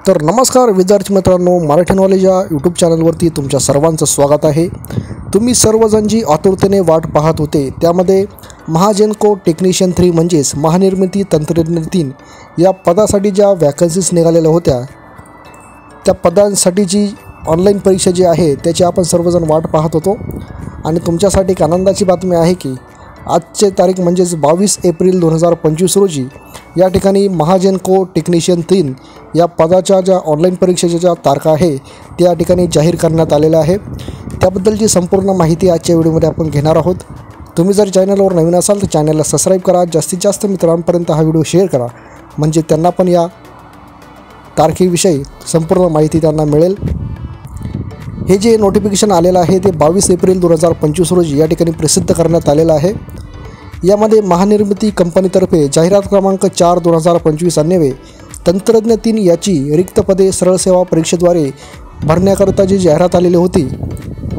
तर नमस्कार विद्यार्थी मित्रांनो, मराठी नॉलेज या यूट्यूब चॅनलवरती तुमच्या सर्वांचं स्वागत आहे। तुम्ही सर्वजण जी आतुरतेने वाट पाहत होते त्यामध्ये महाजेनको टेक्निशियन 3 म्हणजेच महानिर्मिती तंत्रज्ञ 3 या पदासाठी ज्या वॅकन्सीज निघालेल्या होत्या त्या पदांसाठीची ऑनलाईन परीक्षा जी आहे त्याची आपण सर्वजण वाट पाहत होतो। आणि तुमच्यासाठी एक आनंदाची बातमी आहे की आजचे तारीख म्हणजेच 22 एप्रिल 2025 रोजी या ठिकाणी महाजेनको टेक्निशियन 3 या पदाच्या ज्या ऑनलाईन परीक्षेच्या ज्या तारखा आहे त्या ठिकाणी जाहीर करण्यात आलेल्या आहे। त्याबद्दलची संपूर्ण माहिती आजच्या व्हिडिओमध्ये आपण घेणार आहोत। तुम्ही जर चॅनलवर नवीन असाल तर चॅनलला सबस्क्राईब करा, जास्तीत जास्त मित्रांपर्यंत हा व्हिडिओ शेअर करा म्हणजे त्यांना पण या तारखेविषयी संपूर्ण माहिती त्यांना मिळेल। हे जे नोटिफिकेशन आलेलं आहे ते 22 एप्रिल 2025 रोजी या ठिकाणी प्रसिद्ध करण्यात आलेलं आहे। यामध्ये महानिर्मिती कंपनीतर्फे जाहिरात क्रमांक 4/2025 अन्वये तंत्रज्ञ 3 याची रिक्त पदे सरळ सेवा परीक्षेद्वारे भरण्याकरता जी जाहिरात आलेली होती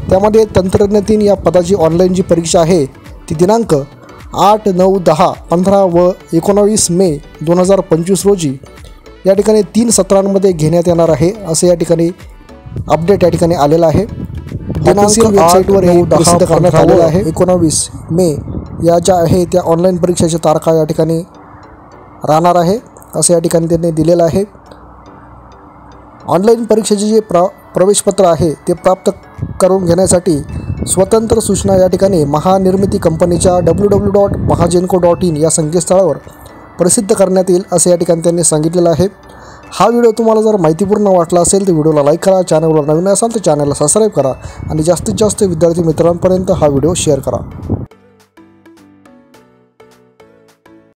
त्यामध्ये तंत्रज्ञ 3 या पदाची ऑनलाईन जी परीक्षा आहे ती दिनांक 8, 9, 10, 15 व 19 मे 2025 रोजी या ठिकाणी 3 सत्रांमध्ये घेण्यात येणार आहे असं या ठिकाणी अपडेट या ठिकाणी आलेला आहे। दिनांक वेबसाईटवर हे प्रसिद्ध करण्यात आलेलं आहे। 19 मे या ज्या आहे त्या ऑनलाईन परीक्षेच्या तारखा या ठिकाणी राहणार आहे असं या ठिकाणी त्यांनी दिलेलं आहे। ऑनलाईन परीक्षेचे जे प्रवेशपत्र आहे ते प्राप्त करून घेण्यासाठी स्वतंत्र सूचना या ठिकाणी महानिर्मिती कंपनीच्या www.mahajenko.in या संकेतस्थळावर प्रसिद्ध करण्यात येईल असं या ठिकाणी त्यांनी सांगितलेलं आहे। हा व्हिडिओ तुम्हाला जर माहितीपूर्ण वाटला असेल तर व्हिडिओला लाईक करा, चॅनलवर नवीन असाल तर चॅनलला सबस्क्राईब करा आणि जास्तीत जास्त विद्यार्थी मित्रांपर्यंत हा व्हिडिओ शेअर करा।